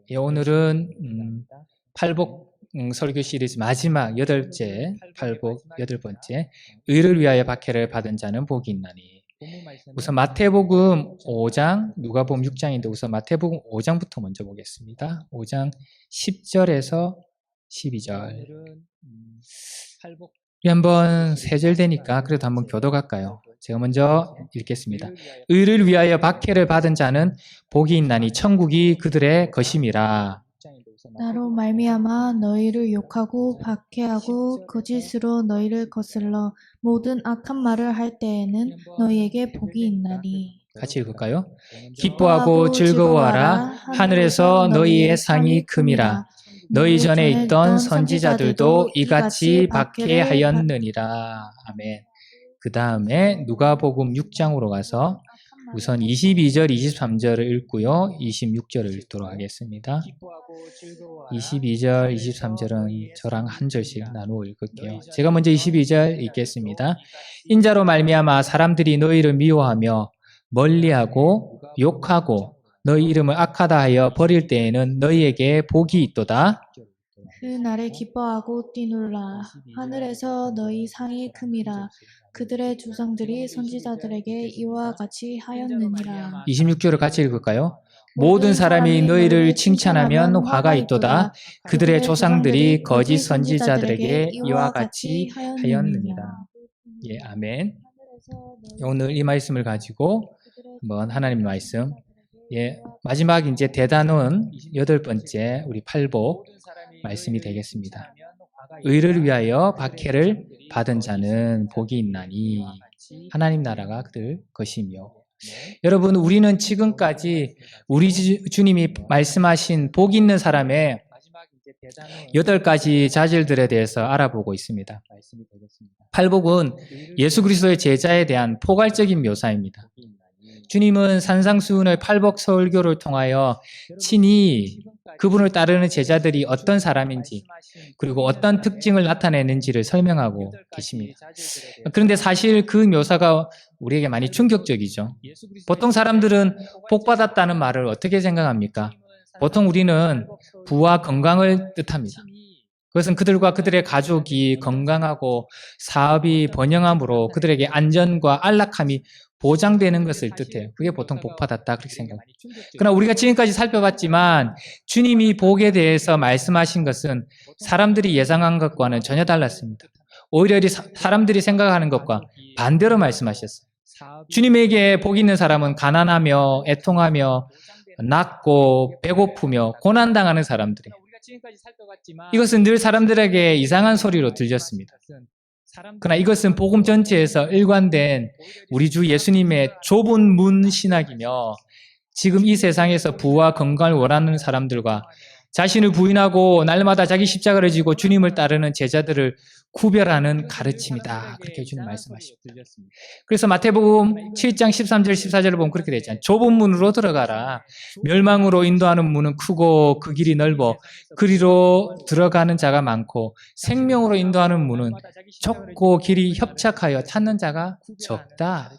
예, 오늘은 팔복 설교 시리즈 마지막 8째, 팔복 8번째, 의를 위하여 박해를 받은 자는 복이 있나니. 우선 마태복음 5장, 누가복음 6장인데 우선 마태복음 5장부터 먼저 보겠습니다. 5장 10절에서 12절. 우리 한번 3절 되니까 그래도 한번 교독할까요? 제가 먼저 읽겠습니다. 의를 위하여 박해를 받은 자는 복이 있나니 천국이 그들의 것임이라. 나로 말미암아 너희를 욕하고 박해하고 거짓으로 너희를 거슬러 모든 악한 말을 할 때에는 너희에게 복이 있나니. 같이 읽을까요? 기뻐하고 즐거워하라. 하늘에서 너희의 상이 큼이라. 너희 전에 있던 선지자들도 이같이 박해하였느니라. 아멘. 그 다음에 누가복음 6장으로 가서 우선 22절, 23절을 읽고요. 26절을 읽도록 하겠습니다. 22절, 23절은 저랑 한 절씩 나누어 읽을게요. 제가 먼저 22절 읽겠습니다. 인자로 말미암아 사람들이 너희를 미워하며 멀리하고 욕하고 너희 이름을 악하다 하여 버릴 때에는 너희에게 복이 있도다. 그 날에 기뻐하고 뛰놀라. 하늘에서 너희 상이 큼이라. 그들의 조상들이 선지자들에게 이와 같이 하였느니라. 26절을 같이 읽을까요? 모든 사람이 너희를 칭찬하면 화가 있도다. 그들의 조상들이 거짓 선지자들에게 이와 같이 하였느니라. 예, 아멘. 오늘 이 말씀을 가지고 한번 하나님 말씀, 예, 마지막 이제 대단원 8번째 우리 팔복 말씀이 되겠습니다. 의를 위하여 박해를 받은 자는 복이 있나니 하나님 나라가 그들 것이며. 여러분, 우리는 지금까지 우리 주님이 말씀하신 복 있는 사람의 8가지 자질들에 대해서 알아보고 있습니다. 팔복은 예수 그리스도의 제자에 대한 포괄적인 묘사입니다. 주님은 산상수훈의 팔복 설교를 통하여 친히 그분을 따르는 제자들이 어떤 사람인지 그리고 어떤 특징을 나타내는지를 설명하고 계십니다. 그런데 사실 그 묘사가 우리에게 많이 충격적이죠. 보통 사람들은 복 받았다는 말을 어떻게 생각합니까? 보통 우리는 부와 건강을 뜻합니다. 그것은 그들과 그들의 가족이 건강하고 사업이 번영함으로 그들에게 안전과 안락함이 보장되는 것을 뜻해요. 그게 보통 복 받았다 그렇게 생각합니다. 그러나 우리가 지금까지 살펴봤지만 주님이 복에 대해서 말씀하신 것은 사람들이 예상한 것과는 전혀 달랐습니다. 오히려 사람들이 생각하는 것과 반대로 말씀하셨어요. 주님에게 복 있는 사람은 가난하며 애통하며 낮고 배고프며 고난당하는 사람들이에요. 이것은 늘 사람들에게 이상한 소리로 들렸습니다. 그러나 이것은 복음 전체에서 일관된 우리 주 예수님의 좁은 문 신학이며 지금 이 세상에서 부와 건강을 원하는 사람들과 자신을 부인하고 날마다 자기 십자가를 지고 주님을 따르는 제자들을 구별하는 가르침이다. 그렇게 주님 말씀하십니다. 그래서 마태복음 7장 13절 14절을 보면 그렇게 되어 있잖아요. 좁은 문으로 들어가라. 멸망으로 인도하는 문은 크고 그 길이 넓어 그리로 들어가는 자가 많고 생명으로 인도하는 문은 좁고 길이 협착하여 찾는 자가 적다.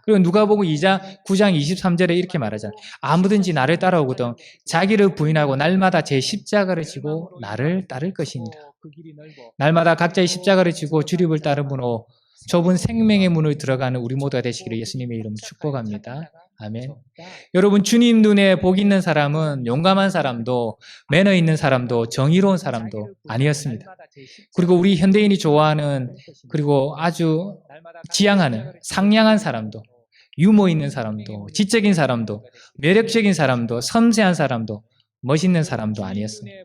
그리고 누가복음 9장 23절에 이렇게 말하잖아요. 아무든지 나를 따라오거든 자기를 부인하고 날마다 제 십자가를 지고 나를 따를 것이니라. 날마다 각자의 십자가를 지고 주님을 따름으로 좁은 생명의 문을 들어가는 우리 모두가 되시기를 예수님의 이름으로 축복합니다. 아멘. 여러분, 주님 눈에 복 있는 사람은 용감한 사람도 매너 있는 사람도 정의로운 사람도 아니었습니다. 그리고 우리 현대인이 좋아하는 그리고 아주 지향하는 상냥한 사람도 유머 있는 사람도 지적인 사람도 매력적인 사람도 섬세한 사람도 멋있는 사람도 아니었습니다.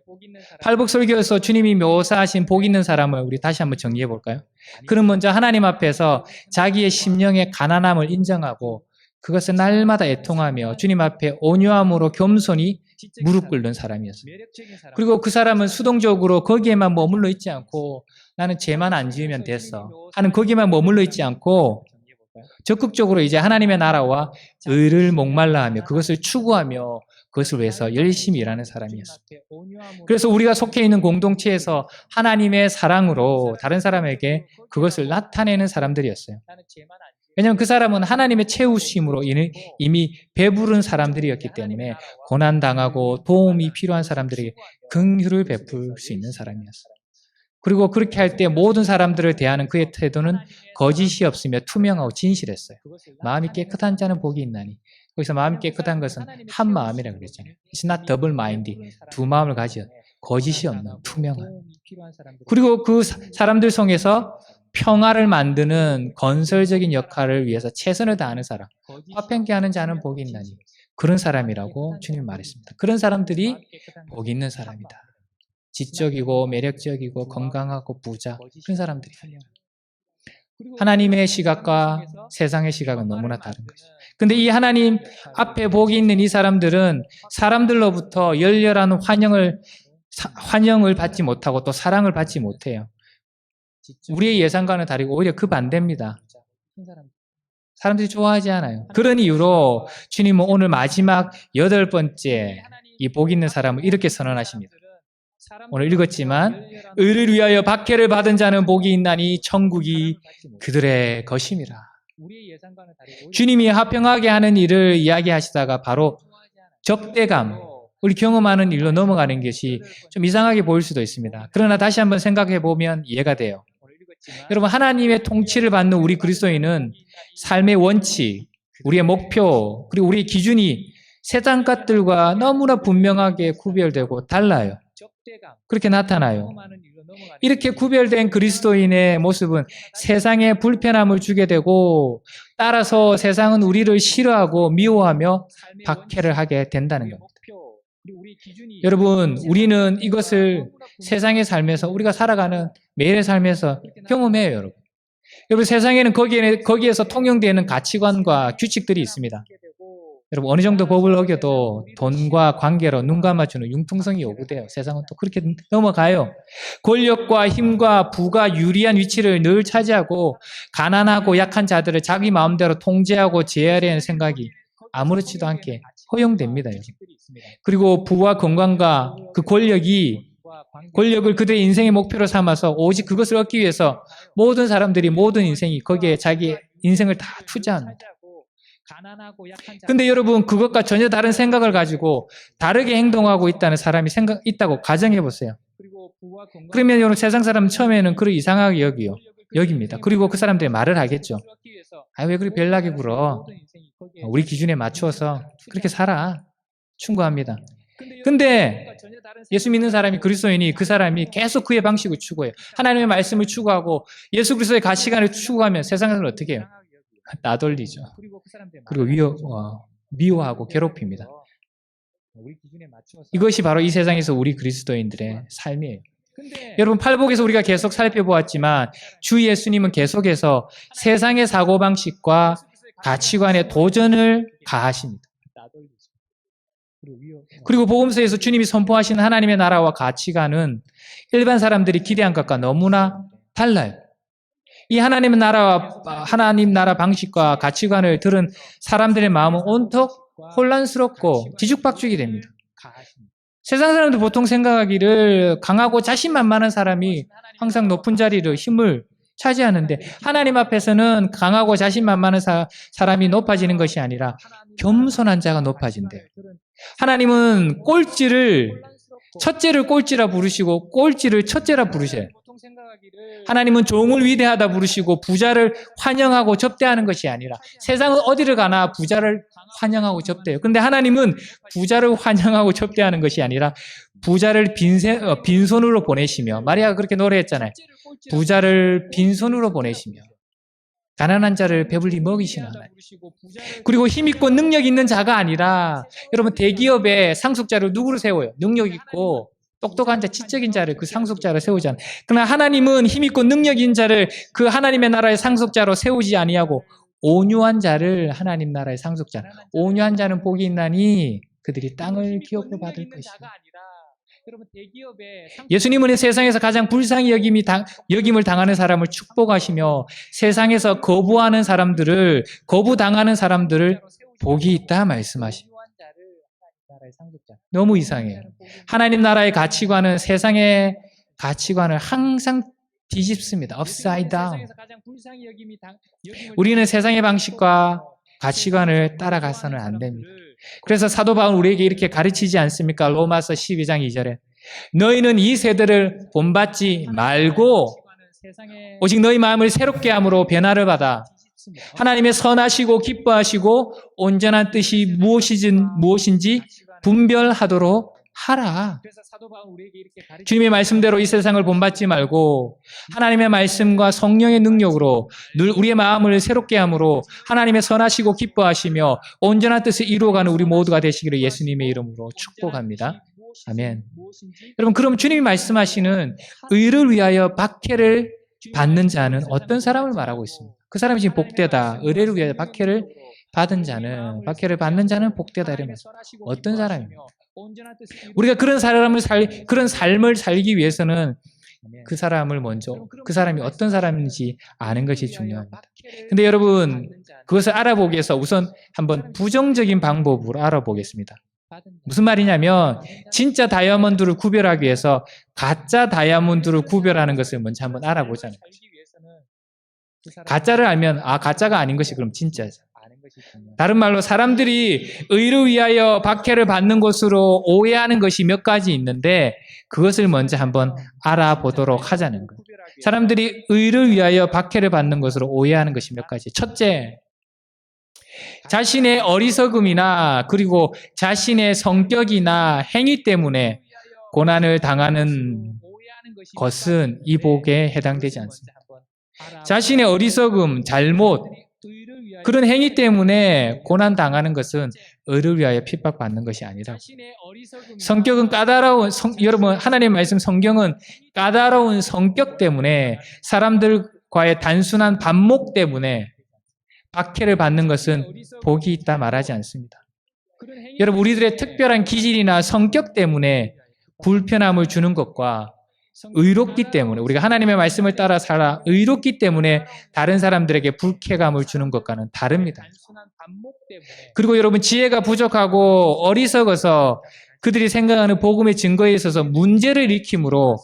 팔복 설교에서 주님이 묘사하신 복 있는 사람을 우리 다시 한번 정리해 볼까요? 그는 먼저 하나님 앞에서 자기의 심령의 가난함을 인정하고 그것을 날마다 애통하며 주님 앞에 온유함으로 겸손히 무릎 꿇는 사람이었어요. 그리고 그 사람은 수동적으로 거기에만 머물러 있지 않고 나는 죄만 안 지으면 됐어 하는 거기에만 머물러 있지 않고 적극적으로 이제 하나님의 나라와 의를 목말라 하며 그것을 추구하며 그것을 위해서 열심히 일하는 사람이었습니다. 그래서 우리가 속해 있는 공동체에서 하나님의 사랑으로 다른 사람에게 그것을 나타내는 사람들이었어요. 왜냐하면 그 사람은 하나님의 채우심으로 이미 배부른 사람들이었기 때문에 고난당하고 도움이 필요한 사람들에게 긍휼을 베풀 수 있는 사람이었어요. 그리고 그렇게 할 때 모든 사람들을 대하는 그의 태도는 거짓이 없으며 투명하고 진실했어요. 마음이 깨끗한 자는 복이 있나니. 거기서 마음이 깨끗한 것은 한 마음이라고 그랬잖아요. It's not double minded. 두 마음을 가지어 거짓이 없는 투명한. 그리고 그 사람들 속에서 평화를 만드는 건설적인 역할을 위해서 최선을 다하는 사람, 화평케 하는 자는 복이 있나니. 그런 사람이라고 주님 말했습니다. 그런 사람들이 복이 있는 사람이다. 지적이고 매력적이고 건강하고 부자, 그런 사람들이 아니에요. 하나님의 시각과 세상의 시각은 너무나 다른 거죠. 근데 이 하나님 앞에 복이 있는 이 사람들은 사람들로부터 열렬한 환영을 받지 못하고 또 사랑을 받지 못해요. 우리의 예상과는 다르고 오히려 그 반대입니다. 사람들이 좋아하지 않아요. 그런 이유로 주님은 오늘 마지막 8번째 이 복 있는 사람을 이렇게 선언하십니다. 오늘 읽었지만 의를 위하여 박해를 받은 자는 복이 있나니 천국이 그들의 것임이라. 주님이 화평하게 하는 일을 이야기하시다가 바로 적대감, 우리 경험하는 일로 넘어가는 것이 좀 이상하게 보일 수도 있습니다. 그러나 다시 한번 생각해 보면 이해가 돼요. 여러분, 하나님의 통치를 받는 우리 그리스도인은 삶의 원칙, 우리의 목표, 그리고 우리의 기준이 세상 것들과 너무나 분명하게 구별되고 달라요. 그렇게 나타나요. 이렇게 구별된 그리스도인의 모습은 세상에 불편함을 주게 되고 따라서 세상은 우리를 싫어하고 미워하며 박해를 하게 된다는 겁니다. 여러분, 우리는 이것을 세상의 삶에서 우리가 살아가는 매일의 삶에서 경험해요, 여러분. 여러분, 세상에는 거기에서 통용되는 가치관과 규칙들이 있습니다. 여러분, 어느 정도 법을 어겨도 돈과 관계로 눈 감아주는 융통성이 요구돼요. 세상은 또 그렇게 넘어가요. 권력과 힘과 부가 유리한 위치를 늘 차지하고 가난하고 약한 자들을 자기 마음대로 통제하고 제어하려는 생각이 아무렇지도 않게 허용됩니다. 여러분. 그리고 부와 건강과 그 권력을 그들의 인생의 목표로 삼아서 오직 그것을 얻기 위해서 모든 사람들이 모든 인생이 거기에 자기 인생을 다 투자합니다. 근데 여러분, 그것과 전혀 다른 생각을 가지고 다르게 행동하고 있다는 사람이 있다고 가정해 보세요. 그러면 여러분, 세상 사람은 처음에는 그를 이상하게 여깁니다. 그리고 그 사람들이 말을 하겠죠. 왜 그렇게 별나게 굴어? 우리 기준에 맞추어서 그렇게 살아. 충고합니다. 근데 예수 믿는 사람이 그리스도인이 그 사람이 계속 그의 방식을 추구해요. 하나님의 말씀을 추구하고 예수 그리스도의 가치관을 추구하면 세상을 어떻게 해요? 나돌리죠. 그리고 미워하고 괴롭힙니다. 이것이 바로 이 세상에서 우리 그리스도인들의 삶이에요. 여러분, 팔복에서 우리가 계속 살펴보았지만 주 예수님은 계속해서 세상의 사고방식과 가치관에 도전을 가하십니다. 그리고 복음서에서 주님이 선포하신 하나님의 나라와 가치관은 일반 사람들이 기대한 것과 너무나 달라요. 이 하나님 나라 방식과 가치관을 들은 사람들의 마음은 온통 혼란스럽고 뒤죽박죽이 됩니다. 세상 사람들 보통 생각하기를 강하고 자신만만한 사람이 항상 높은 자리를 힘을 차지하는데 하나님 앞에서는 강하고 자신만만한 사람이 높아지는 것이 아니라 겸손한 자가 높아진대요. 하나님은 첫째를 꼴찌라 부르시고 꼴찌를 첫째라 부르셔요. 하나님은 종을 위대하다 부르시고 부자를 환영하고 접대하는 것이 아니라 세상은 어디를 가나 부자를 환영하고 접대해요. 근데 하나님은 부자를 환영하고 접대하는 것이 아니라 부자를 빈손으로 보내시며, 마리아가 그렇게 노래했잖아요. 부자를 빈손으로 보내시며 가난한 자를 배불리 먹이시는 하나님. 그리고 힘있고 능력 있는 자가 아니라 여러분, 대기업의 상속자를 누구를 세워요? 능력 있고 똑똑한 자, 지적인 자를 그 상속자로 세우잖아요. 그러나 하나님은 힘있고 능력 있는 자를 그 하나님의 나라의 상속자로 세우지 아니하고 온유한 자를 하나님 나라의 상속자. 온유한 자는 복이 있나니 그들이 땅을 기업으로 받을 것이다. 예수님은 세상에서 가장 불쌍히 여김을 당하는 사람을 축복하시며 세상에서 거부당하는 사람들을 복이 있다 말씀하십니다. 너무 이상해요. 하나님 나라의 가치관은 세상의 가치관을 항상 뒤집습니다. upside down. 우리는 세상의 방식과 가치관을 따라가서는 안 됩니다. 그래서 사도 바울은 우리에게 이렇게 가르치지 않습니까? 로마서 12장 2절에 너희는 이 세대를 본받지 말고 오직 너희 마음을 새롭게 함으로 변화를 받아 하나님의 선하시고 기뻐하시고 온전한 뜻이 무엇인지 분별하도록 하라. 주님의 말씀대로 이 세상을 본받지 말고 하나님의 말씀과 성령의 능력으로 늘 우리의 마음을 새롭게 함으로 하나님의 선하시고 기뻐하시며 온전한 뜻을 이루어가는 우리 모두가 되시기를 예수님의 이름으로 축복합니다. 아멘. 여러분, 그럼 주님이 말씀하시는 의를 위하여 박해를 받는 자는 어떤 사람을 말하고 있습니까? 그 사람이 지금 복되다. 의를 위하여 박해를 받은 자는, 박해를 받는 자는 복되다. 이러면 어떤 사람입니까? 우리가 그런 삶을 살기 위해서는 그 사람을 먼저, 그 사람이 어떤 사람인지 아는 것이 중요합니다. 근데 여러분, 그것을 알아보기 위해서 우선 한번 부정적인 방법으로 알아보겠습니다. 무슨 말이냐면, 진짜 다이아몬드를 구별하기 위해서 가짜 다이아몬드를 구별하는 것을 먼저 한번 알아보잖아요. 가짜를 알면, 가짜가 아닌 것이 그럼 진짜죠. 다른 말로 사람들이 의를 위하여 박해를 받는 것으로 오해하는 것이 몇 가지 있는데 그것을 먼저 한번 알아보도록 하자는 거예요. 사람들이 의를 위하여 박해를 받는 것으로 오해하는 것이 몇 가지. 첫째, 자신의 어리석음이나 그리고 자신의 성격이나 행위 때문에 고난을 당하는 것은 이 복에 해당되지 않습니다. 자신의 어리석음, 잘못, 그런 행위 때문에 고난 당하는 것은 의를 위하여 핍박받는 것이 아니라 성격은 까다로운 여러분 하나님의 말씀 성경은 까다로운 성격 때문에 사람들과의 단순한 반목 때문에 박해를 받는 것은 복이 있다 말하지 않습니다. 여러분 우리들의 특별한 기질이나 성격 때문에 불편함을 주는 것과 의롭기 때문에 우리가 하나님의 말씀을 따라 살아 의롭기 때문에 다른 사람들에게 불쾌감을 주는 것과는 다릅니다. 그리고 여러분 지혜가 부족하고 어리석어서 그들이 생각하는 복음의 증거에 있어서 문제를 일으킴으로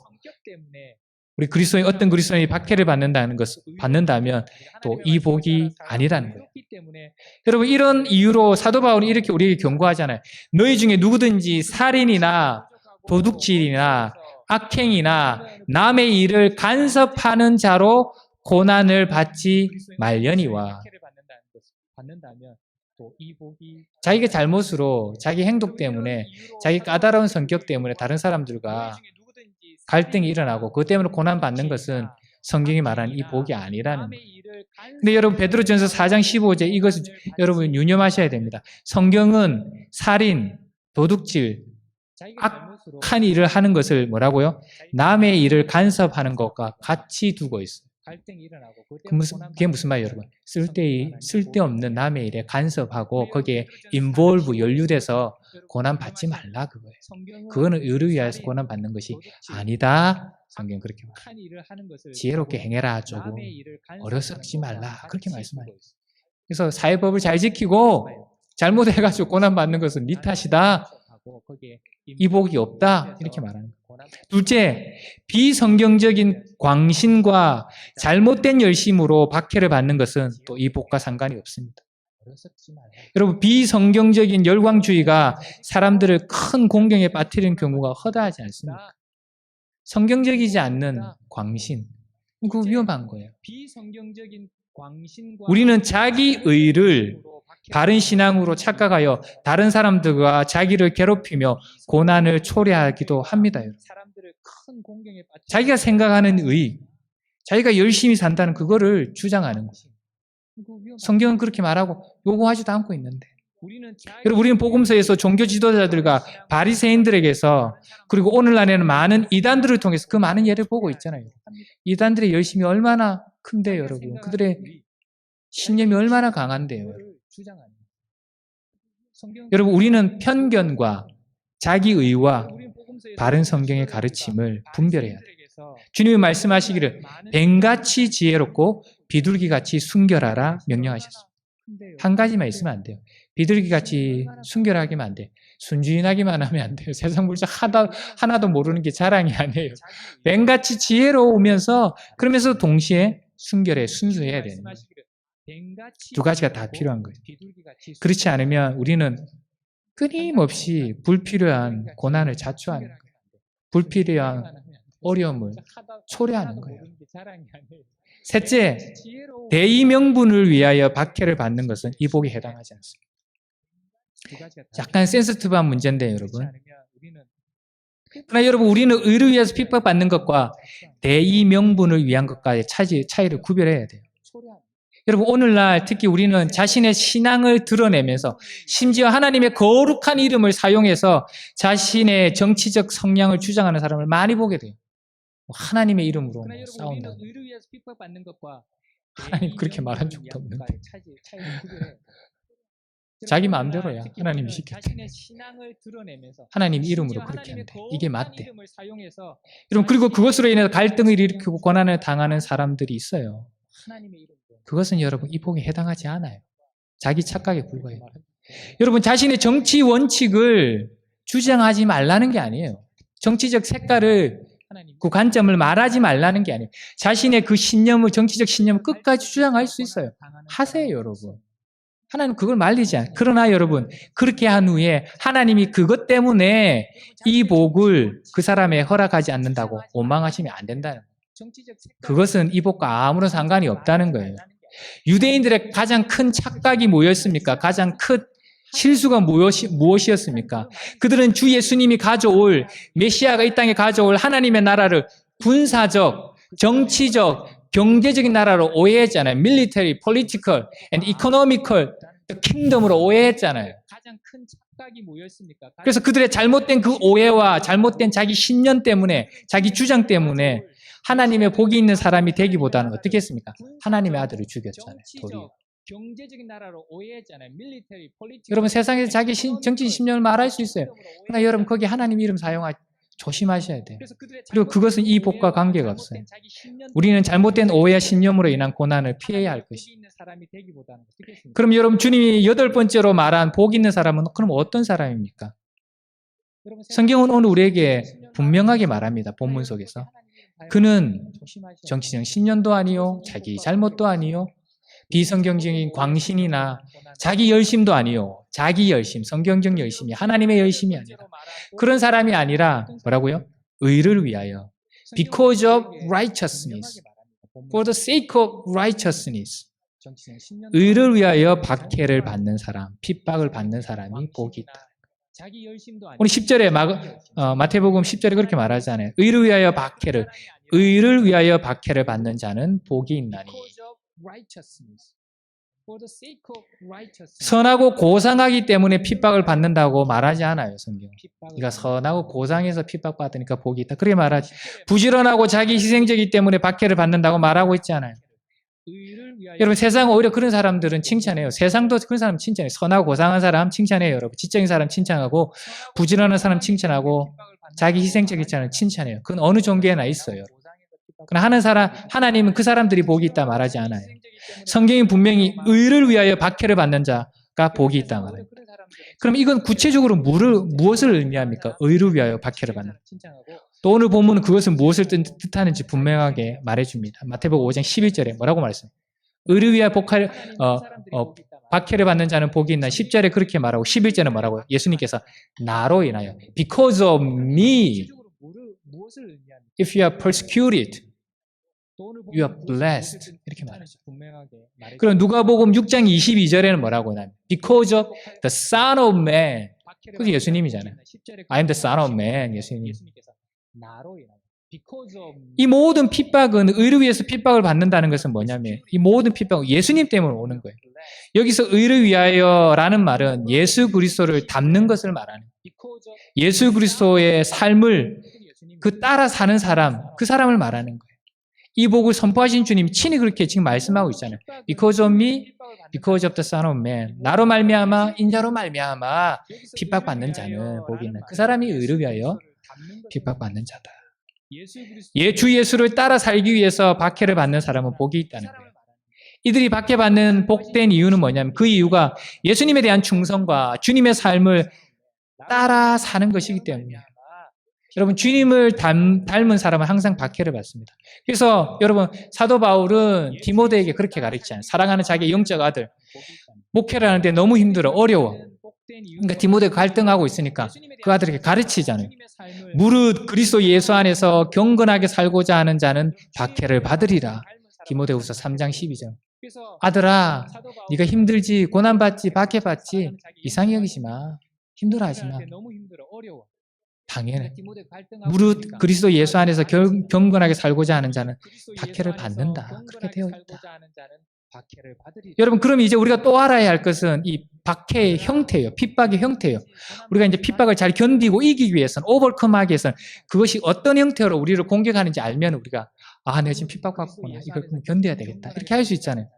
우리 그리스도인 어떤 그리스도인이 박해를 받는다면 또 이 복이 아니라는 거예요. 여러분 이런 이유로 사도 바울이 이렇게 우리에게 경고하잖아요. 너희 중에 누구든지 살인이나 도둑질이나 악행이나 남의 일을 간섭하는 자로 고난을 받지 말려니와 자기의 잘못으로 자기 행동 때문에 자기 까다로운 성격 때문에 다른 사람들과 갈등이 일어나고 그것 때문에 고난받는 것은 성경이 말하는 이 복이 아니라는 거예요. 근데 여러분 베드로전서 4장 15절 이것을 여러분 유념하셔야 됩니다. 성경은 살인, 도둑질, 악한 일을 하는 것을 뭐라고요? 남의 일을 간섭하는 것과 같이 두고 있어요. 그게 무슨 말이에요, 여러분? 쓸데없는 남의 일에 간섭하고 거기에 연루돼서 고난 받지 말라 그거예요. 그거는 의를 위하여서 고난 받는 것이 아니다. 성경 그렇게 말해요. 지혜롭게 행해라 조금 어리석지 말라 그렇게 말씀하세요. 그래서 사회법을 잘 지키고 잘못해가지고 고난 받는 것은 네 탓이다. 이 복이 없다 이렇게 말하는 거예요. 둘째, 비성경적인 광신과 잘못된 열심으로 박해를 받는 것은 또 이 복과 상관이 없습니다. 여러분 비성경적인 열광주의가 사람들을 큰 공경에 빠뜨리는 경우가 허다하지 않습니까? 성경적이지 않는 광신, 그거 위험한 거예요. 우리는 자기 의를 바른 신앙으로 착각하여 다른 사람들과 자기를 괴롭히며 고난을 초래하기도 합니다. 자기가 생각하는 의, 자기가 열심히 산다는 그거를 주장하는 거죠. 성경은 그렇게 말하고 요구하지도 않고 있는데 여러분 우리는 복음서에서 종교 지도자들과 바리새인들에게서 그리고 오늘날에는 많은 이단들을 통해서 그 많은 예를 보고 있잖아요. 이단들의 열심이 얼마나 큰데요, 여러분. 그들의 신념이 얼마나 강한데요. 여러분 우리는 편견과 자기의와 바른 성경의 가르침을 분별해야 돼요. 주님이 말씀하시기를 뱀같이 지혜롭고 비둘기같이 순결하라 명령하셨습니다. 한 가지만 있으면 안 돼요. 비둘기같이 순결하기만 안 돼요. 순진하기만 하면 안 돼요. 세상 물정 하나도 모르는 게 자랑이 아니에요. 뱀같이 지혜로우면서 그러면서 동시에 순결해 순수해야 되는 거예요. 두 가지가 다 필요한 거예요. 그렇지 않으면 우리는 끊임없이 불필요한 고난을 자초하는 거예요. 불필요한 어려움을 초래하는 거예요. 셋째, 대의 명분을 위하여 박해를 받는 것은 이 복에 해당하지 않습니다. 약간 센시티브한 문제인데 여러분. 그러나 여러분 우리는 의를 위해서 핍박받는 것과 대의 명분을 위한 것과의 차이를 구별해야 돼요. 여러분 오늘날 특히 우리는 자신의 신앙을 드러내면서 심지어 하나님의 거룩한 이름을 사용해서 자신의 정치적 성향을 주장하는 사람을 많이 보게 돼요. 하나님의 이름으로 싸운다. 하나님 그렇게 말한 적도 없는데. 자기 마음대로야. 하나님이 시켰대. 하나님 이름으로 그렇게 한대. 이게 맞대. 여러분 그리고 그것으로 인해서 갈등을 일으키고 고난을 당하는 사람들이 있어요. 그것은 여러분 이 복에 해당하지 않아요. 자기 착각에 불과해요. 여러분 자신의 정치 원칙을 주장하지 말라는 게 아니에요. 정치적 색깔을 그 관점을 말하지 말라는 게 아니에요. 자신의 그 신념을 정치적 신념을 끝까지 주장할 수 있어요. 하세요 여러분. 하나님 그걸 말리지 않아요. 그러나 여러분 그렇게 한 후에 하나님이 그것 때문에 이 복을 그 사람에 허락하지 않는다고 원망하시면 안 된다는 거예요. 그것은 이 복과 아무런 상관이 없다는 거예요. 유대인들의 가장 큰 착각이 뭐였습니까? 가장 큰 실수가 무엇이었습니까? 그들은 주 예수님이 가져올 메시아가 이 땅에 가져올 하나님의 나라를 군사적, 정치적, 경제적인 나라로 오해했잖아요. military, political, and economical kingdom으로 오해했잖아요. 가장 큰 착각이 뭐였습니까? 그래서 그들의 잘못된 그 오해와 잘못된 자기 신념 때문에, 자기 주장 때문에 하나님의 복이 있는 사람이 되기보다는 어떻게 했습니까? 하나님의 아들을 죽였잖아요. 도리어. 경제적인 나라로 오해했잖아요. military, political. 여러분 세상에서 자기 정치 신념을 말할 수 있어요. 그러나 여러분 거기 하나님 이름 조심하셔야 돼요. 그리고 그것은 이 복과 관계가 없어요. 우리는 잘못된 오해와 신념으로 인한 고난을 피해야 할 것이에요. 그럼 여러분 주님이 8번째로 말한 복 있는 사람은 그럼 어떤 사람입니까? 성경은 오늘 우리에게 분명하게 말합니다. 본문 속에서. 그는 정치적 신념도 아니요, 자기 잘못도 아니요, 비성경적인 광신이나 자기 열심도 아니요. 자기 열심, 성경적 열심이 하나님의 열심이 아니라 그런 사람이 아니라 뭐라고요? 의를 위하여 because of righteousness, for the sake of righteousness 의를 위하여 박해를 받는 사람, 핍박을 받는 사람이 복이 있다. 오늘 10절에 마태복음 10절에 그렇게 말하잖아요. 의를 위하여 박해를 받는 자는 복이 있나니. 선하고 고상하기 때문에 핍박을 받는다고 말하지 않아요, 성경. 네가 선하고 고상해서 핍박받으니까 복이 있다. 그렇게 말하지. 부지런하고 자기 희생적이기 때문에 박해를 받는다고 말하고 있지 않아요. 여러분 세상 오히려 그런 사람들은 칭찬해요. 세상도 그런 사람 칭찬해요. 선하고 고상한 사람 칭찬해요. 여러분 지적인 사람 칭찬하고 부지런한 사람 칭찬하고 자기 희생적인 사람 칭찬해요. 그건 어느 종교에나 있어요. 그러나 하나님은 그 사람들이 복이 있다 말하지 않아요. 성경이 분명히 의를 위하여 박해를 받는 자가 복이 있다 말해요. 그럼 이건 구체적으로 무엇을 의미합니까? 의를 위하여 박해를 받는. 또 오늘 본문은 그것은 무엇을 뜻하는지 분명하게 말해줍니다. 마태복음 5장 11절에 뭐라고 말했어요? 의를 위하여 박해를 받는 자는 복이 있나? 10절에 그렇게 말하고 11절에 뭐라고요? 예수님께서 나로 인하여 because of me if you are persecuted you are blessed 이렇게 말하죠. 그럼 누가복음 6장 22절에는 뭐라고 하냐면 because of the son of man 그게 예수님이잖아요. I am the son of man 예수님. 이 모든 핍박은 의를 위해서 핍박을 받는다는 것은 뭐냐면 이 모든 핍박은 예수님 때문에 오는 거예요. 여기서 의를 위하여라는 말은 예수 그리스도를 닮는 것을 말하는 예수 그리스도의 삶을 그 따라 사는 사람 그 사람을 말하는 거예요. 이 복을 선포하신 주님이 친히 그렇게 지금 말씀하고 있잖아요. Because of me, because of the Son of Man. 나로 말미암아, 인자로 말미암아 핍박받는 자는 복이 있나. 그 사람이 의를 위하여 핍박받는 자다. 주 예수를 따라 살기 위해서 박해를 받는 사람은 복이 있다는 거예요. 이들이 박해받는 복된 이유는 뭐냐면 그 이유가 예수님에 대한 충성과 주님의 삶을 따라 사는 것이기 때문에 여러분 주님을 닮은 사람은 항상 박해를 받습니다. 그래서 여러분 사도 바울은 디모데에게 그렇게 가르치잖아요. 사랑하는 자기 영적 아들 목회를 하는데 너무 힘들어 어려워. 그러니까 디모데가 갈등하고 있으니까 그 아들에게 가르치잖아요. 무릇 그리스도 예수 안에서 경건하게 살고자 하는 자는 박해를 받으리라. 디모데후서 3장 12절. 아들아, 네가 힘들지, 고난받지, 박해받지 이상히 여기지 마. 힘들어하지 마. 당연해. 무릇 그리스도 예수 안에서 경건하게 살고자 하는 자는 박해를 받는다. 그렇게 되어 있다. 여러분, 그럼 이제 우리가 또 알아야 할 것은 이 박해의 형태예요. 핍박의 형태예요. 우리가 이제 핍박을 잘 견디고 이기기 위해서는, 오버컴하기 위해서는 그것이 어떤 형태로 우리를 공격하는지 알면 우리가 내가 지금 핍박받구나. 이걸 견뎌야 되겠다. 이렇게 할 수 있잖아요.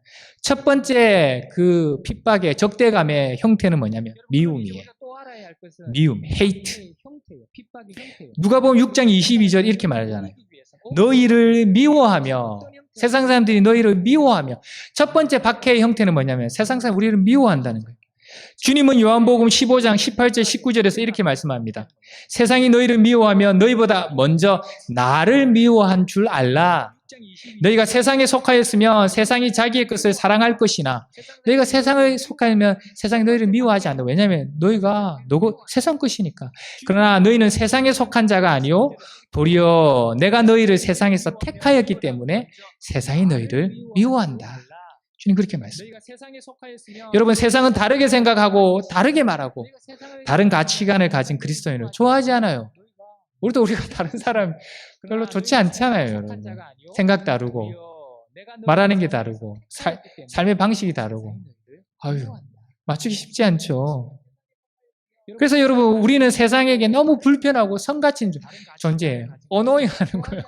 첫 번째 그 핍박의 적대감의 형태는 뭐냐면 미움이에요. 미움, hate. 누가복음 6장 22절 이렇게 말하잖아요. 너희를 미워하며 세상 사람들이 너희를 미워하며 첫 번째 박해의 형태는 뭐냐면 세상 사람이 우리를 미워한다는 거예요. 주님은 요한복음 15장 18절 19절에서 이렇게 말씀합니다. 세상이 너희를 미워하며 너희보다 먼저 나를 미워한 줄 알라. 너희가 세상에 속하였으면 세상이 자기의 것을 사랑할 것이나 너희가 세상에 속하면 세상이 너희를 미워하지 않는다. 왜냐하면 너희가 세상 것이니까. 그러나 너희는 세상에 속한 자가 아니요 도리어 내가 너희를 세상에서 택하였기 때문에 세상이 너희를 미워한다. 주님 그렇게 말씀해요. 여러분 세상은 다르게 생각하고 다르게 말하고 다른 가치관을 가진 그리스도인을 좋아하지 않아요. 우리가 다른 사람 별로 좋지 않잖아요. 여러분. 생각 다르고 말하는 게 다르고 삶의 방식이 다르고 맞추기 쉽지 않죠. 그래서 여러분 우리는 세상에게 너무 불편하고 성같은 존재예요. 어노잉하는 거예요.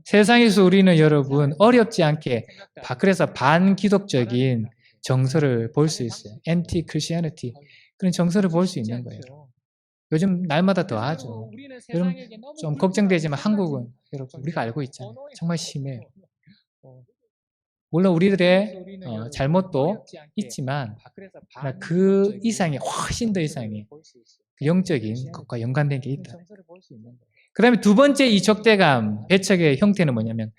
세상에서 우리는 여러분 어렵지 않게 그래서 반기독적인 정서를 볼 수 있어요. 엔티 크리스티애니티 그런 정서를 볼 수 있는 거예요. 요즘 날마다 더 하죠. 여러분 좀 걱정되지만 한국은 여러분 우리가 알고 있잖아요. 정말 심해요. 물론 우리들의 잘못도 있지만 그 이상의 훨씬 더 이상의 영적인 것과 연관된 게 있다. 그 다음에 두 번째 이 적대감, 배척의 형태는 뭐냐면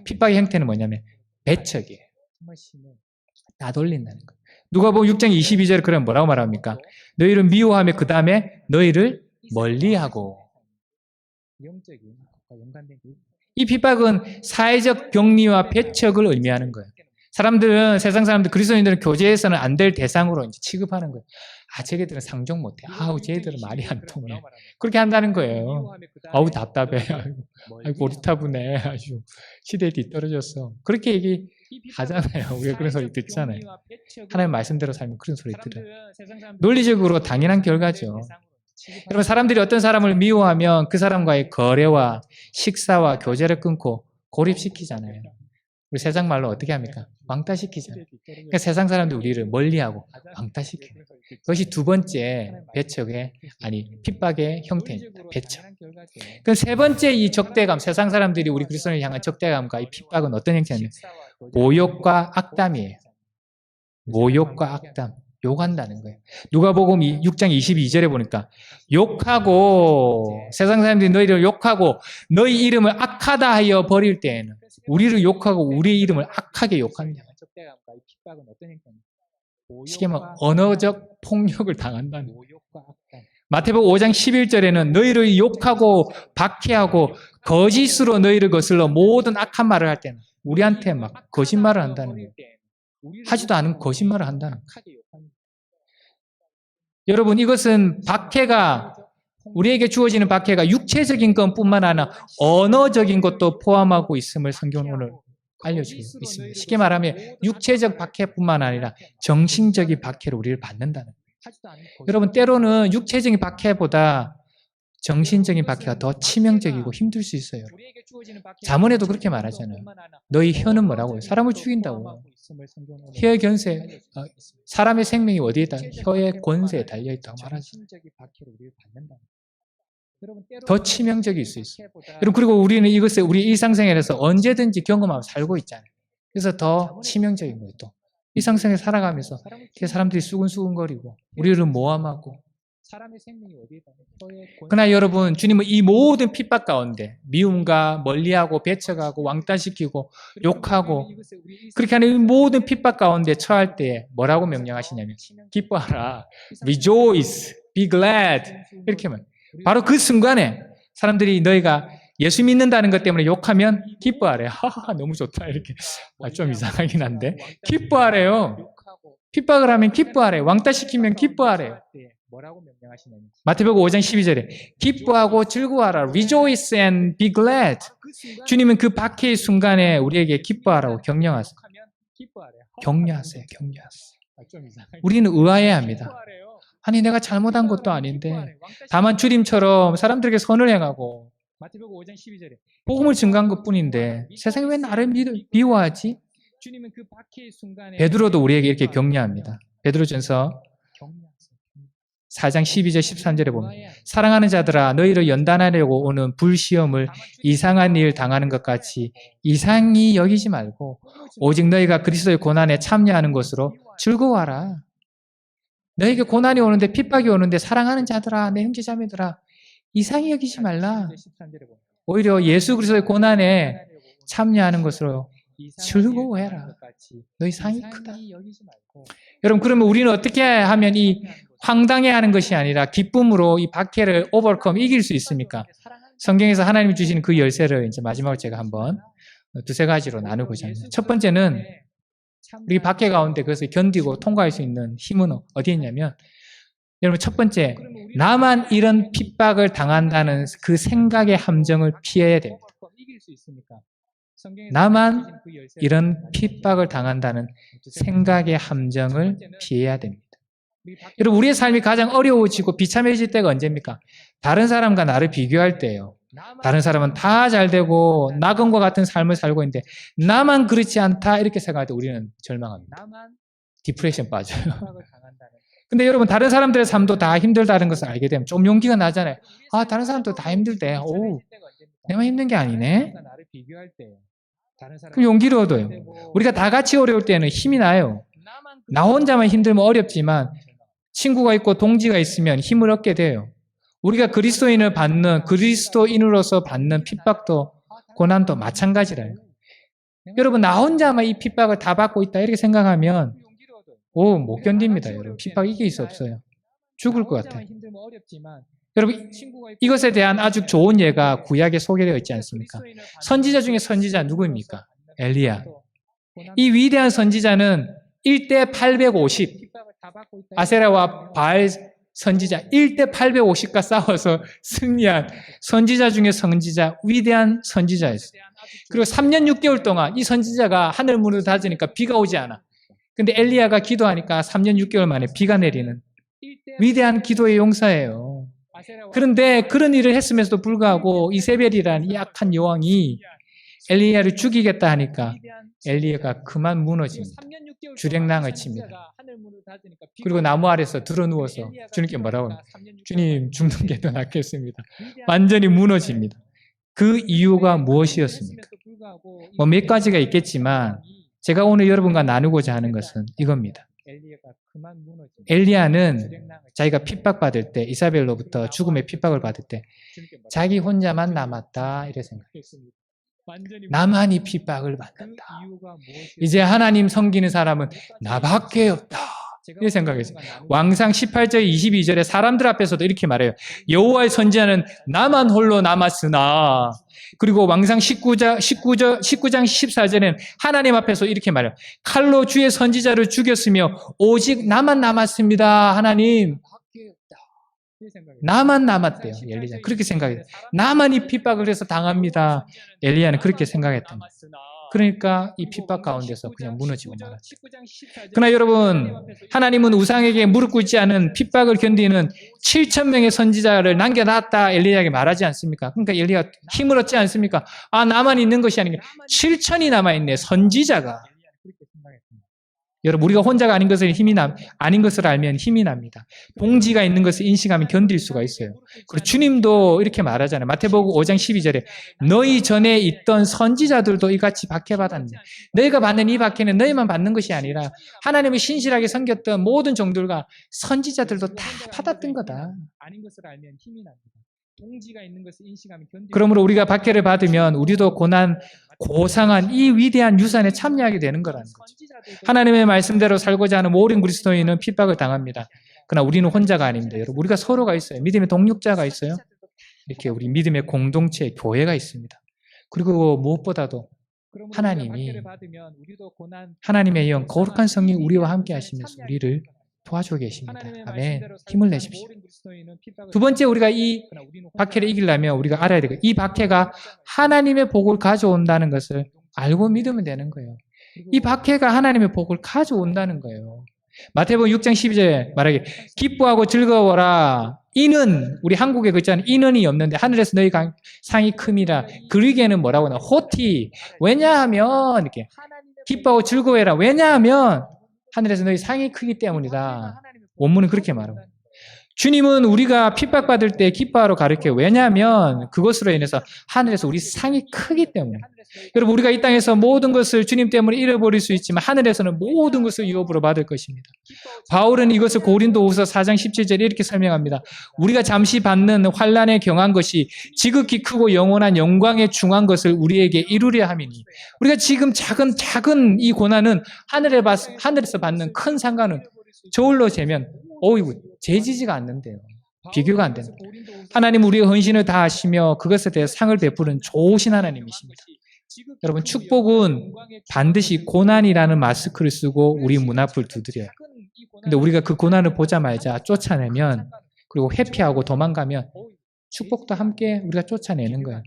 핍박의 형태는 뭐냐면 배척이에요. 나돌린다는 거예요. 누가복음 6장 22절에 그럼 뭐라고 말합니까? 너희를 미워하며 그 다음에 너희를 멀리하고. 이 핍박은 사회적 격리와 배척을 의미하는 거예요. 세상 사람들, 그리스도인들은 교제에서는 안 될 대상으로 이제 취급하는 거예요. 쟤네들은 상종 못해. 쟤네들은 말이 안 통해. 그렇게 한다는 거예요. 답답해. 아이고, 오리타분해. 아주 시대에 뒤떨어졌어. 그렇게 얘기하잖아요. 우리가 그런 소리 듣잖아요. 하나님 말씀대로 살면 그런 소리 들어요. 논리적으로 당연한 결과죠. 여러분, 사람들이 어떤 사람을 미워하면 그 사람과의 거래와 식사와 교제를 끊고 고립시키잖아요. 우리 세상 말로 어떻게 합니까? 왕따시키잖아요. 그러니까 세상 사람들이 우리를 멀리하고 왕따시켜요. 그것이 두 번째 핍박의 형태입니다. 배척. 그럼 세 번째 이 적대감, 세상 사람들이 우리 그리스도인을 향한 적대감과 이 핍박은 어떤 형태냐면 모욕과 악담이에요. 모욕과 악담. 욕한다는 거예요. 누가복음 6장 22절에 보니까 욕하고 세상 사람들이 너희를 욕하고 너희 이름을 악하다 하여 버릴 때에는 우리를 욕하고 우리 이름을 악하게 욕한다. 쉽게 말하면 언어적 폭력을 당한다는 거예요. 마태복음 5장 11절에는 너희를 욕하고 박해하고 거짓으로 너희를 거슬러 모든 악한 말을 할 때는 우리한테 막 거짓말을 한다는 거예요. 하지도 않은 거짓말을 한다는 거예요. 여러분 이것은 우리에게 주어지는 박해가 육체적인 것뿐만 아니라 언어적인 것도 포함하고 있음을 성경은 오늘 알려주고 있습니다. 쉽게 말하면 육체적 박해뿐만 아니라 정신적인 박해를 우리를 받는다는 거예요. 여러분 때로는 육체적인 박해보다 정신적인 박해가 더 치명적이고 힘들 수 있어요. 잠언에도 그렇게 말하잖아요. 너희 혀는 뭐라고요? 사람을 죽인다고. 혀의 권세, 사람의 생명이 어디에 있다? 혀의 권세에 달려있다고 말하죠. 더 치명적일 수 있어요. 여러분 그리고 우리는 이것을 우리 일상생활에서 언제든지 경험하고 살고 있잖아요. 그래서 더 치명적인 거예요. 또 일상생활 살아가면서 사람들이 수근수근거리고 우리를 모함하고 그러나 여러분, 주님은 이 모든 핍박 가운데 미움과 멀리하고 배척하고 왕따시키고 욕하고 그렇게 하는 이 모든 핍박 가운데 처할 때에 뭐라고 명령하시냐면 기뻐하라, rejoice, be glad 이렇게 하면 바로 그 순간에 사람들이 너희가 예수 믿는다는 것 때문에 욕하면 기뻐하래. 하하, 너무 좋다 이렇게. 좀 이상하긴 한데 기뻐하래요. 핍박을 하면 기뻐하래. 왕따시키면 기뻐하래. 뭐라고 명령하시냐면 마태복음 5장 12절에 기뻐하고 즐거워하라. Rejoice and be glad. 주님은 그 박해의 순간에 우리에게 기뻐하라고 격려하세요. 격려하세요. 우리는 의아해야 합니다. 아니 내가 잘못한 것도 아닌데 다만 주님처럼 사람들에게 선을 행하고 마태복음 5장 12절에 복음을 증거한 것뿐인데 세상이 왜 나를 미워하지? 베드로도 우리에게 이렇게 격려합니다. 베드로전서 4장 12절 13절에 보면 사랑하는 자들아 너희를 연단하려고 오는 불시험을 이상한 일 당하는 것 같이 이상히 여기지 말고 오직 너희가 그리스도의 고난에 참여하는 것으로 즐거워하라. 너에게 고난이 오는데 핍박이 오는데 사랑하는 자들아 내 형제자매들아 이상히 여기지 말라. 오히려 예수 그리스도의 고난에 참여하는 것으로 즐거워해라. 너희 상이 크다. 여러분 그러면 우리는 어떻게 하면 이 황당해하는 것이 아니라 기쁨으로 이 박해를 오버컴 이길 수 있습니까? 성경에서 하나님이 주시는 그 열쇠를 이제 마지막으로 제가 한번 두세 가지로 나누고자 합니다. 첫 번째는 우리 박해 가운데 그것을 견디고 통과할 수 있는 힘은 어디에 있냐면 여러분 첫 번째 나만 이런 핍박을 당한다는 그 생각의 함정을 피해야 됩니다. 나만 이런 핍박을 당한다는 생각의 함정을 피해야 됩니다. 여러분 우리의 삶이 가장 어려워지고 비참해질 때가 언제입니까? 다른 사람과 나를 비교할 때예요. 다른 사람은 다 잘되고 낙원과 같은 삶을 살고 있는데 나만 그렇지 않다 이렇게 생각할 때 우리는 절망합니다. 디프레션 빠져요. 근데 여러분 다른 사람들의 삶도 다 힘들다는 것을 알게 되면 좀 용기가 나잖아요. 아 다른 사람도 다 힘들대. 오, 내만 힘든 게 아니네. 그럼 용기를 얻어요. 우리가 다 같이 어려울 때는 힘이 나요. 나 혼자만 힘들면 어렵지만 친구가 있고 동지가 있으면 힘을 얻게 돼요. 우리가 그리스도인으로서 받는 핍박도 고난도 마찬가지라요. 여러분 나 혼자만 이 핍박을 다 받고 있다 이렇게 생각하면 못 견딥니다. 여러분 핍박 이길 수 없어요. 죽을 것 같아요. 여러분 이것에 대한 아주 좋은 예가 구약에 소개되어 있지 않습니까? 선지자 중에 선지자 누구입니까? 엘리야. 이 위대한 선지자는 1대 850 아세라와 바알 선지자 1대 850과 싸워서 승리한 선지자 중에 선지자, 위대한 선지자였어요. 그리고 3년 6개월 동안 이 선지자가 하늘 문을 닫으니까 비가 오지 않아. 근데 엘리야가 기도하니까 3년 6개월 만에 비가 내리는 위대한 기도의 용사예요. 그런데 그런 일을 했음에도 불구하고 이세벨이라는 이 악한 여왕이 엘리야를 죽이겠다 하니까 엘리야가 그만 무너집니다. 주랭랑을 칩니다. 그리고 나무 아래서 드러누워서 주님께 뭐라고 합니까? 주님 죽는 게 더 낫겠습니다. 완전히 무너집니다. 그 이유가 무엇이었습니까? 몇 가지가 있겠지만 제가 오늘 여러분과 나누고자 하는 것은 이겁니다. 엘리야는 자기가 핍박받을 때 이사벨로부터 죽음의 핍박을 받을 때 자기 혼자만 남았다 이렇게 생각했습니다. 나만이 핍박을 받는다. 이제 하나님 섬기는 사람은 나밖에 없다. 이렇게 생각했어요. 왕상 18절 22절에 사람들 앞에서도 이렇게 말해요. 여호와의 선지자는 나만 홀로 남았으나 그리고 왕상 19장 14절에는 하나님 앞에서 이렇게 말해요. 칼로 주의 선지자를 죽였으며 오직 나만 남았습니다. 하나님. 나만 남았대요. 엘리야 그렇게 생각해요. 나만 이 핍박을 해서 당합니다. 엘리야는 그렇게 생각했던 거예요. 그러니까 이 핍박 가운데서 그냥 무너지고 말았죠. 그러나 여러분 하나님은 우상에게 무릎 꿇지 않은 핍박을 견디는 7,000명의 선지자를 남겨놨다 엘리야에게 말하지 않습니까? 그러니까 엘리야가 힘을 얻지 않습니까? 나만 있는 것이 아니라 7,000이 남아있네 선지자가. 여러분, 우리가 혼자가 아닌 것을 알면 힘이 납니다. 동지가 있는 것을 인식하면 견딜 수가 있어요. 그리고 주님도 이렇게 말하잖아요. 마태복음 5장 12절에 너희 전에 있던 선지자들도 이같이 박해받았네. 너희가 받는 이 박해는 너희만 받는 것이 아니라 하나님을 신실하게 섬겼던 모든 종들과 선지자들도 다 받았던 거다. 아닌 것을 알면 힘이 납니다. 동지가 있는 것을 인식하면 그러므로 우리가 박해를 받으면 우리도 고상한 이 위대한 유산에 참여하게 되는 거라는 거죠. 하나님의 말씀대로 살고자 하는 모든 그리스도인은 핍박을 당합니다. 그러나 우리는 혼자가 아닙니다. 여러분, 우리가 서로가 있어요. 믿음의 동력자가 있어요. 이렇게 우리 믿음의 공동체, 교회가 있습니다. 그리고 무엇보다도 하나님의 영, 거룩한 성령 우리와 함께 하시면서 우리를 도와주고 계십니다. 아멘. 힘을 내십시오. 두 번째, 우리가 이 박해를 이기려면 우리가 알아야 되고, 이 박해가 하나님의 복을 가져온다는 것을 알고 믿으면 되는 거예요. 이 박해가 하나님의 복을 가져온다는 거예요. 마태복음 6장 12절에 말하기 기뻐하고 즐거워라. 이는, 우리 한국에 그 있잖아요. 인은이 없는데 하늘에서 너희 상이 큼이라. 그리기에는 뭐라고 하나? 호티. 왜냐하면 이렇게 기뻐하고 즐거워해라. 왜냐하면 하늘에서 너희 상이 크기 때문이다. 원문은 그렇게 말하고. 주님은 우리가 핍박받을 때 기뻐하러 가르쳐요. 왜냐하면 그것으로 인해서 하늘에서 우리 상이 크기 때문에. 여러분, 우리가 이 땅에서 모든 것을 주님 때문에 잃어버릴 수 있지만 하늘에서는 모든 것을 유업으로 받을 것입니다. 바울은 이것을 고린도후서 4장 17절에 이렇게 설명합니다. 우리가 잠시 받는 환난에 경한 것이 지극히 크고 영원한 영광에 중한 것을 우리에게 이루려 함이니. 우리가 지금 작은 이 고난은 하늘에서 받는 큰 상관은 저울로 재면 재지지가 않는데요. 비교가 안 된다. 하나님 우리의 헌신을 다 하시며 그것에 대해 상을 베푸는 좋으신 하나님이십니다. 여러분, 축복은 반드시 고난이라는 마스크를 쓰고 우리 문 앞을 두드려요. 근데 우리가 그 고난을 보자마자 쫓아내면, 그리고 회피하고 도망가면 축복도 함께 우리가 쫓아내는 거예요.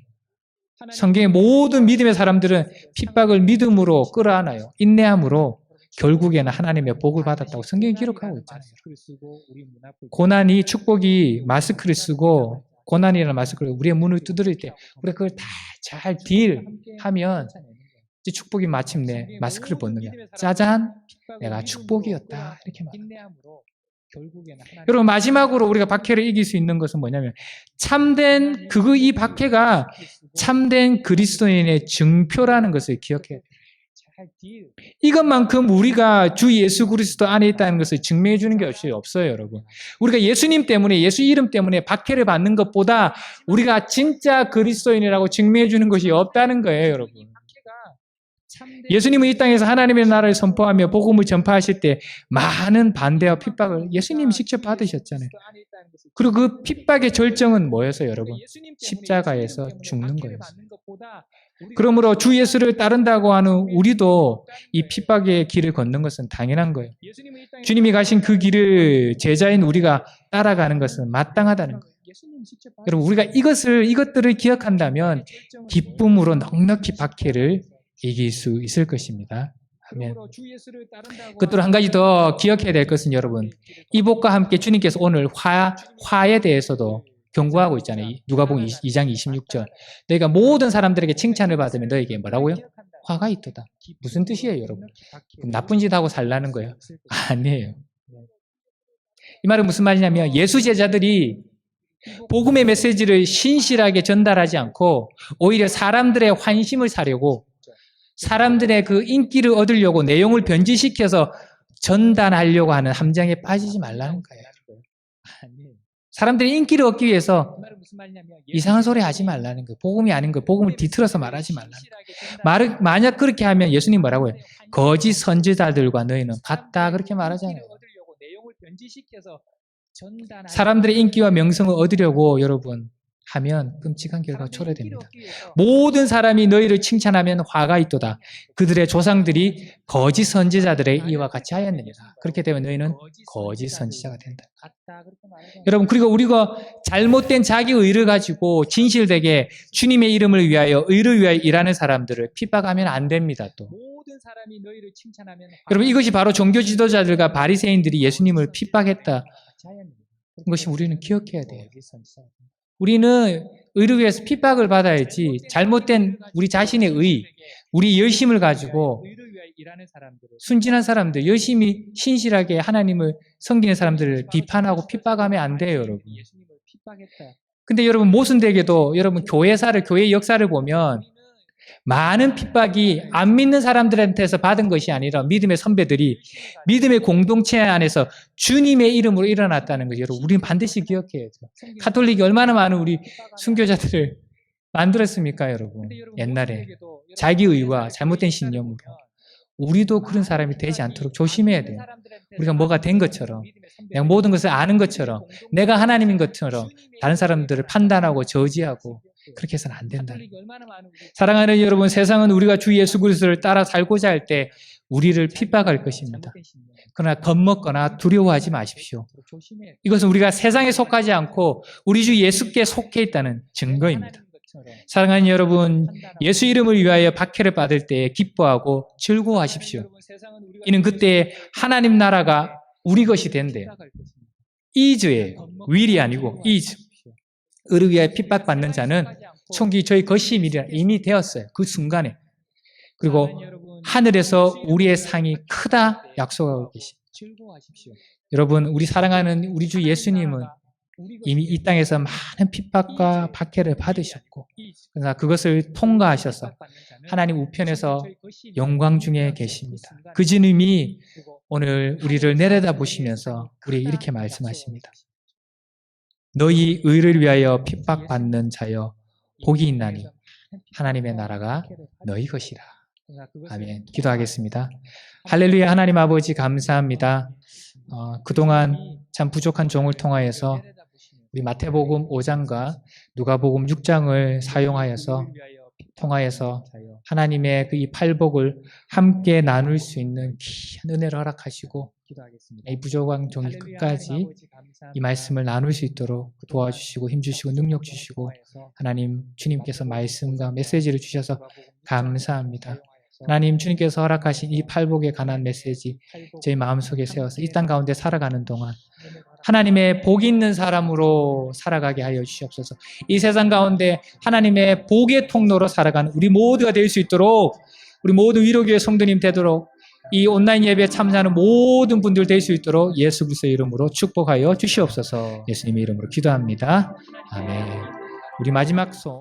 성경의 모든 믿음의 사람들은 핍박을 믿음으로 끌어안아요. 인내함으로 결국에는 하나님의 복을 받았다고 성경이 기록하고 있잖아요. 고난이, 축복이 마스크를 쓰고, 고난이라는 마스크를 우리의 문을 두드릴 때 우리가 그걸 다 잘 딜하면 이제 축복이 마침내 마스크를 벗는 거야. 짜잔, 내가 축복이었다. 이렇게 말합니다. 여러분, 마지막으로 우리가 박해를 이길 수 있는 것은 뭐냐면 이 박해가 참된 그리스도인의 증표라는 것을 기억해야 돼요. 이것만큼 우리가 주 예수 그리스도 안에 있다는 것을 증명해 주는 게 없어요, 여러분. 우리가 예수님 때문에, 예수 이름 때문에 박해를 받는 것보다 우리가 진짜 그리스도인이라고 증명해 주는 것이 없다는 거예요, 여러분. 예수님은 이 땅에서 하나님의 나라를 선포하며 복음을 전파하실 때 많은 반대와 핍박을 예수님이 직접 받으셨잖아요. 그리고 그 핍박의 절정은 뭐였어요, 여러분? 십자가에서 죽는 거였어요. 그러므로 주 예수를 따른다고 하는 우리도 이 핍박의 길을 걷는 것은 당연한 거예요. 주님이 가신 그 길을 제자인 우리가 따라가는 것은 마땅하다는 거예요. 여러분, 우리가 이것들을 기억한다면 기쁨으로 넉넉히 박해를 이길 수 있을 것입니다. 아멘. 끝으로 한 가지 더 기억해야 될 것은, 여러분, 이 복과 함께 주님께서 오늘 화에 대해서도 경고하고 있잖아요. 누가복음 2장 26절. 너희가 모든 사람들에게 칭찬을 받으면 너에게 뭐라고요? 화가 있도다. 무슨 뜻이에요, 여러분? 나쁜 짓 하고 살라는 거예요? 아니에요. 이 말은 무슨 말이냐면, 예수 제자들이 복음의 메시지를 신실하게 전달하지 않고 오히려 사람들의 환심을 사려고, 사람들의 그 인기를 얻으려고 내용을 변질시켜서 전달하려고 하는 함정에 빠지지 말라는 거예요. 사람들이 인기를 얻기 위해서 이상한 소리 하지 말라는 거예요. 복음이 아닌 거예요. 복음을 뒤틀어서 말하지 말라는 거예요. 만약 그렇게 하면 예수님 뭐라고 해요? 거짓 선지자들과 너희는 같다, 그렇게 말하잖아요. 사람들의 인기와 명성을 얻으려고 여러분 하면 끔찍한 결과가 초래됩니다. 모든 사람이 너희를 칭찬하면 화가 있도다. 그들의 조상들이 거짓 선지자들의 이와 같이 하였느니라. 그렇게 되면 너희는 거짓 선지자가 된다. 여러분, 그리고 우리가 잘못된 자기 의를 가지고 진실되게 주님의 이름을 위하여, 의를 위하여 일하는 사람들을 핍박하면 안 됩니다. 또 여러분, 이것이 바로 종교 지도자들과 바리새인들이 예수님을 핍박했다. 이것이 우리는 기억해야 돼요. 우리는 의를 위해서 핍박을 받아야지 잘못된 우리 자신의 의, 우리 열심을 가지고 순진한 사람들, 열심히 신실하게 하나님을 섬기는 사람들을 비판하고 핍박하면 안 돼요, 여러분. 근데 여러분 모순되게도 여러분 교회 역사를 보면 많은 핍박이 안 믿는 사람들한테서 받은 것이 아니라 믿음의 선배들이 믿음의 공동체 안에서 주님의 이름으로 일어났다는 거죠. 여러분, 우리는 반드시 기억해야죠. 가톨릭이 얼마나 많은 우리 순교자들을 만들었습니까, 여러분? 옛날에 자기 의와 잘못된 신념으로. 우리도 그런 사람이 되지 않도록 조심해야 돼요. 우리가 뭐가 된 것처럼, 내가 모든 것을 아는 것처럼, 내가 하나님인 것처럼 다른 사람들을 판단하고 저지하고 그렇게 해서는 안 된다. 사랑하는 여러분, 세상은 우리가 주 예수 그리스도를 따라 살고자 할 때 우리를 핍박할 것입니다. 그러나 겁먹거나 두려워하지 마십시오. 이것은 우리가 세상에 속하지 않고 우리 주 예수께 속해 있다는 증거입니다. 사랑하는 여러분, 예수 이름을 위하여 박해를 받을 때 기뻐하고 즐거워하십시오. 이는 그때 하나님 나라가 우리 것이 된대요. 이즈예요. will이 아니고 is. 의를 위하여 핍박받는 자는 총기 저희 것이 이미 되었어요. 그 순간에. 그리고 하늘에서 우리의 상이 크다 약속하고 계십니다. 여러분, 우리 사랑하는 우리 주 예수님은 이미 이 땅에서 많은 핍박과 박해를 받으셨고, 그러나 그것을 통과하셔서 하나님 우편에서 영광 중에 계십니다. 그 주님이 오늘 우리를 내려다보시면서 우리에게 이렇게 말씀하십니다. 너희 의를 위하여 핍박받는 자여 복이 있나니 하나님의 나라가 너희 것이라. 아멘. 기도하겠습니다. 할렐루야. 하나님 아버지 감사합니다. 그동안 참 부족한 종을 통하여서 우리 마태복음 5장과 누가복음 6장을 통하여서 하나님의 그 이 팔복을 함께 나눌 수 있는 귀한 은혜를 허락하시고 이 부족한 종이 끝까지 이 말씀을 나눌 수 있도록 도와주시고 힘주시고 능력 주시고 하나님 주님께서 말씀과 메시지를 주셔서 감사합니다. 하나님 주님께서 허락하신 이 팔복에 관한 메시지 저희 마음속에 세워서 이 땅 가운데 살아가는 동안 하나님의 복 있는 사람으로 살아가게 하여 주시옵소서. 이 세상 가운데 하나님의 복의 통로로 살아가는 우리 모두가 될 수 있도록 우리 모두 위로교회 성도님 되도록 이 온라인 예배에 참여하는 모든 분들 될 수 있도록 예수 그리스도의 이름으로 축복하여 주시옵소서. 예수님의 이름으로 기도합니다. 아멘. 우리 마지막 소